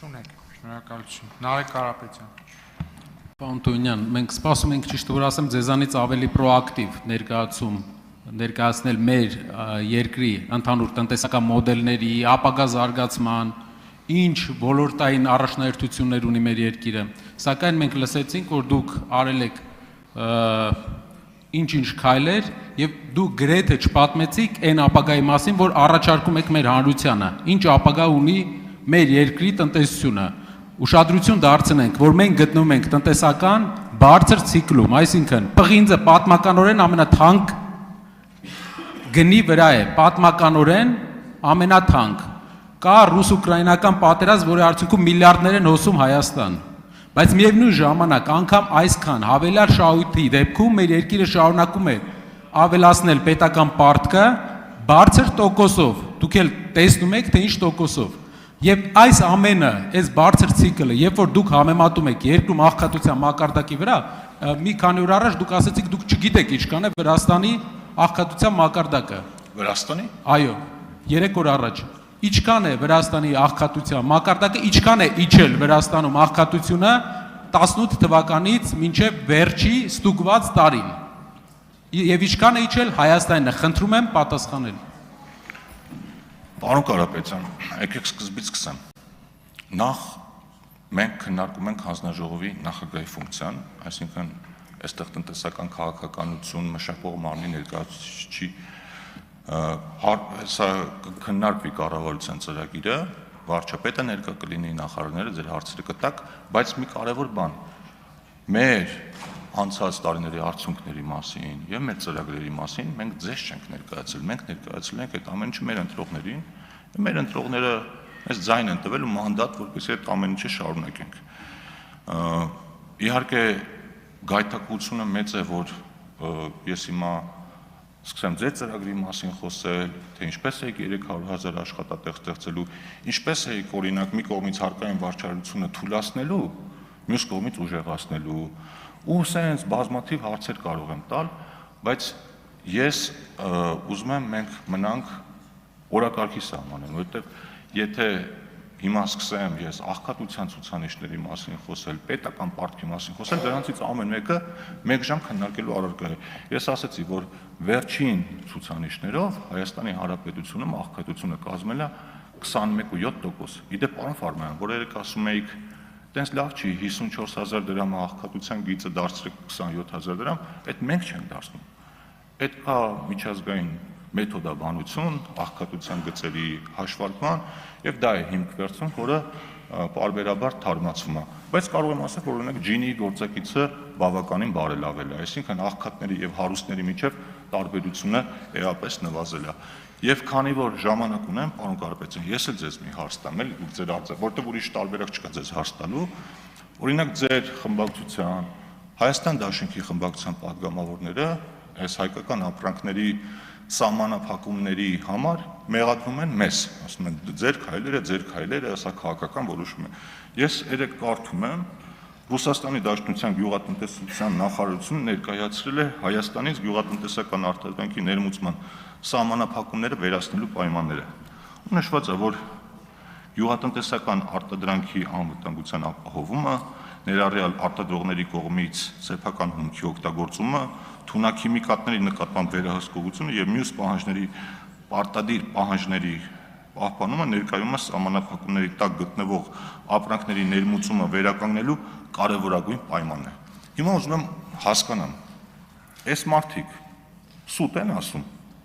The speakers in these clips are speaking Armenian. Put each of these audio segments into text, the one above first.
Չունեք, շնորհակալություն։ Նարեկ Կարապետյան։ Պարոն Տոնյան, մենք սպասում ենք ճիշտ որ ասեմ ձեզանից ավելի պրոակտիվ ներկայացնել մեր երկրի ընդհանուր տնտեսական մոդելների, ապագա զարգացման, ինչ ոլորտային առաջնահերթություններ ունի մեր երկիրը։ Սակայն մենք լսեցինք, որ դուք արել եք ինչ-ինչ քայլեր եւ դուք գրեթե չպատմեցիք այն ապագայի մասին, որ առաջարկում եք մեր հանրությանը։ Ինչ ապագա ունի մեր երկրի տնտեսությունը։ Ուշադրություն դարձնենք, որ մենք գտնվում ենք տնտեսական բարձր ցիկլում, այսինքն պղինձը պատմականորեն ամենաթանկ գնի վրա է, պատմականորեն ամենաթանկ։ Կա ռուս-ուկրաինական պատերազմ, որի արդյունքում միլիարդներ են հոսում Հայաստան։ Բայց միևնույն ժամանակ անգամ այսքան հավելյալ շահույթի դեպքում մեր երկիրը շարունակում է ավելացնել պետական պարտքը բարձր տոկոսով։ Դուք էլ տեսնում եք, թե ինչ տոկոսով։ Եվ այս ամենը, այս բարձր ցիկլը, երբ որ դուք համեմատում եք երկրում աղքատության մակարդակի վրա, մի քանի օր առաջ դուք ասացիք, դուք չգիտեք ինչքան է Վրաստանի աղքատության մակարդակը։ Վրաստանի։ Այո, 3 օր առաջ։ Ինչքան է Վրաստանի աղքատության մակարդակը, ինչքան է իջել Վրաստանում աղքատությունը 18 թվականից մինչև վերջի ստուգված տարին։ Եվ ինչքան է իջել Հայաստանը, խնդրում եմ պատասխանել։ Պարոն Կարապետյան, եկեք սկզբից սկսեմ։ Նախ մենք քննարկում ենք հանձնաժողովի նախագահի ֆունկցիան, այսինքն այստեղ տնտեսական քաղաքականություն մշակող մարմնի ներկայացուցիչի սա քննարկվի կառավարության ծրագիրը, վարչապետը ներկա կլինի, նախարարները ձեր հարցերը կտակ, բայց մի կարևոր բան, մեր անցած տարիների արդյունքների մասին եւ մեր ծրագրերի մասին մենք ձեզ չենք ներկայացել, մենք ներկայացել ենք այդ ամեն ինչը մեր ընտրողներին, եւ մեր ընտրողները մեզ ձայն են տվել ու մանդատ, որպեսզի այդ ամեն ինչը շարունակենք։ Իհարկե գայթակղությունը մեծ է, որ ես հիմա սկսեմ ձեր ծրագրի մասին խոսել, թե ինչպես եք 300,000 աշխատատեղ ստեղծելու, ինչպես եք օրինակ մի կողմից հարկային վարչարությունը թույլատնելու, մյուս կողմից ուժեղացնելու, ու սենց բազմաթիվ հարցեր կարող եմ տալ, բայց ես ուզում եմ մենք մնանք օրակարգի սահմանին, որովհետև եթե հիմա սկսեմ ես աղքատության ցուցանիշների մասին խոսել, պետական պարտքի մասին խոսել, դրանցից ամեն մեկը 1 ժամ քննարկելու առարկա է։ Ես ասացի, որ վերջին ցուցանիշներով Հայաստանի Հանրապետությունում աղքատությունը կազմել է 21.7%։ Իդեպ պարոն Ֆարմանյան, որ երեք ասում էիք, տենց լավ չի 54,000 դրամ աղքատության գիծը դարձրեք 27,000 դրամ, այդ մենք չենք դարձնում։ Պետք է միջազգային մեթոդաբանություն, աղքատության գծերի հաշվարկման եւ դա է հիմք վերցնում, որը պարբերաբար թարմացվում է։ Բայց կարող եմ ասել, որ օրինակ ջինի գործակիցը բավականին բարելավել է, այսինքն աղքատների եւ հարուստների միջև տարբերությունը էապես նվազել է։ Եվ քանի որ ժամանակ ունեմ, պարոն Կարապետյան, ես էլ ձեզ մի հարց տամ, էլի դուք ձեր հարցը, որտեղ ուրիշ տարբերակ չկա ձեզ հարց տալու, օրինակ ձեր խմբակցության, Հայաստան Դաշինքի խմբակցության падգամավորները այս հայկական ապրանքների սահմանափակումների համար մեղադրում են մեզ, ասում են ձեր քայլերը, սա քաղաքական որոշում է։ Ես երեք կարդում եմ Ռուսաստանի Դաշնության գյուղատնտեսության նախարարությունը ներկայացրել է Հայաստանից գյուղատնտեսական արտադրանքի ներմուծման սահմանափակումները վերացնելու պայմանները։ Նշված է, որ գյուղատնտեսական արտադրանքի անվտանգության ապահովումը, ներառյալ արտադրողների կողմից սեփական հումքի օգտագործումը, թունաքիմիկատների նկատմամբ վերահսկողությունը եւ մյուս պահանջների պարտադիր պահանջների պահպանումը ներկայումս սահմանափակումների տակ գտնվող ապրանքների ներմուծումը վերականգնելու կարևորագույն պայմանն է։ Հիմա ուզում եմ հասկանամ, այս մարդիկ սուտ են ասում,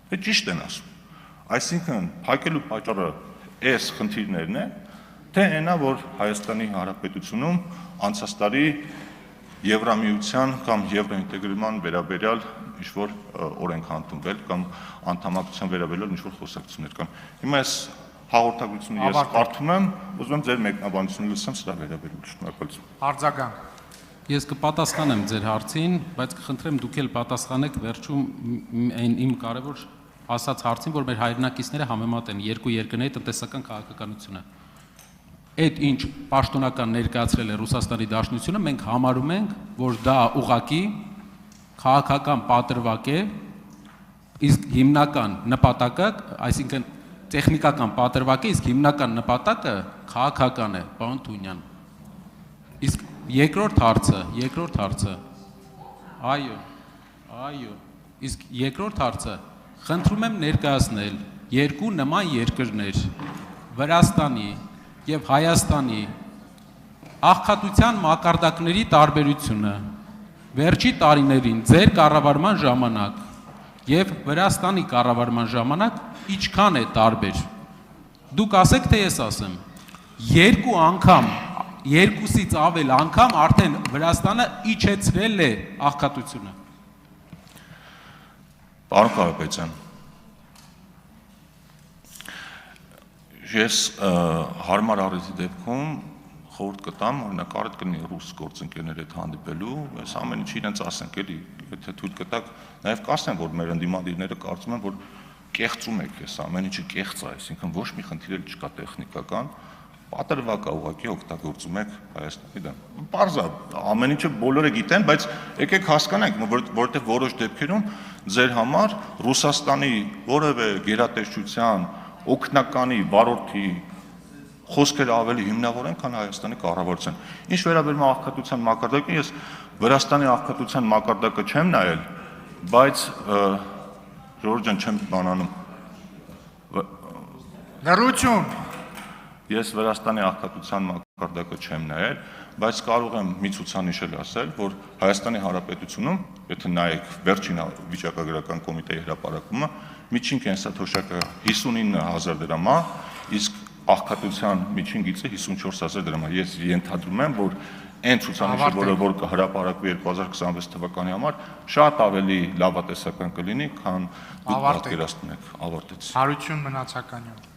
թե ճիշտ են ասում։ Այսինքն փակելու պատճառը այս խնդիրներն են, թե այնա, որ Հայաստանի Հանրապետությունում անցած տարի Եվրամիության կամ եվրոինտեգրման վերաբերյալ ինչ-որ օրենք ընդունվել կամ անդամակցության վերաբերյալ ինչ-որ խոսակցություններ կան։ Հիմա այս հաղորդագրությունը ես կարդում եմ, ուզում եմ ձեր մեկնաբանությունը լսեմ սրա վերաբերյալ։ Շնորհակալություն։ Արձագանք։ Ես կպատասխանեմ ձեր հարցին, բայց կխնդրեմ դուք էլ պատասխանեք վերջում այն իմ կարևոր ասած հարցին, որ մեր հայրենակիցները համեմատեն երկու երկրների տնտեսական քաղաքականությունը։ Այդ ինչ պաշտոնական ներկայացրել է Ռուսաստանի Դաշնությունը, մենք համարում ենք, որ դա ուղղակի քաղաքական պատրվակ է, իսկ հիմնական նպատակը, այսինքն տեխնիկական պատրվակ է, իսկ հիմնական նպատակը քաղաքական է, պարոն Թունյան։ Իսկ երկրորդ հարցը, այո, իսկ երկրորդ հարցը, խնդրում եմ ներկայացնել երկու նման երկրներ, Վրաստանի եւ Հայաստանի աղքատության մակարդակների տարբերությունը վերջի տարիներին ձեր կառավարման ժամանակ եւ Վրաստանի կառավարման ժամանակ ինչքան է տարբեր։ Դուք ասեք, թե ես ասեմ, երկու անգամ, երկուսից ավել անգամ արդեն Վրաստանը իջեցրել է աղքատությունը։ Պարոն Կարապետյան, ես հարմար առիթի դեպքում խորհուրդ կտամ, օրինակ առիթ կլինի ռուս գործընկերների հետ հանդիպելու, այս ամեն ինչը իրենց ասենք էլի, եթե թույլ կտակ, նաև կասեմ, որ մեր ընդդիմադիրները կարծում են, որ կեղծում եք, այս ամեն ինչը կեղծ է, այսինքն ոչ մի խնդիր չկա տեխնիկական, պատրվակ է ուղղակի օգտագործում եք Հայաստանի դեմ։ Պարզ է, ամեն ինչը բոլորը գիտեն, բայց եկեք հասկանանք, որովհետև որոշ դեպքերում ձեր համար Ռուսաստանի որևէ գերատեսչության, օգնականի, վարորդի խոսքերը ավելի հիմնավոր են, քան Հայաստանի կառավարության։ Ինչ վերաբերում է աղքատության մակարդակին, ես Վրաստանի աղքատության մակարդակը չեմ նայել, բայց Ժորժ ջան չեմ բանանում։ Լռություն։ Ես Վրաստանի աղքատության մակարդակը չեմ նայել, բայց կարող եմ մի ցուցանիշել ասել, որ Հայաստանի Հանրապետությունում, եթե նայեք վերջին վիճակագրական կոմիտեի հրապարակումը, միջին կենսաթոշակը 59000 դրամ է, իսկ աղքատության միջին գիծը 54000 դրամ է։ Ես ենթադրում եմ, որ այն ցուցանիշը, որ կհրապարակվի 2026 թվականի համար, շատ ավելի լավատեսական կլինի, քան դուք պատկերացնում եք։ Ավարտեցի։ Հարություն մնացականյո։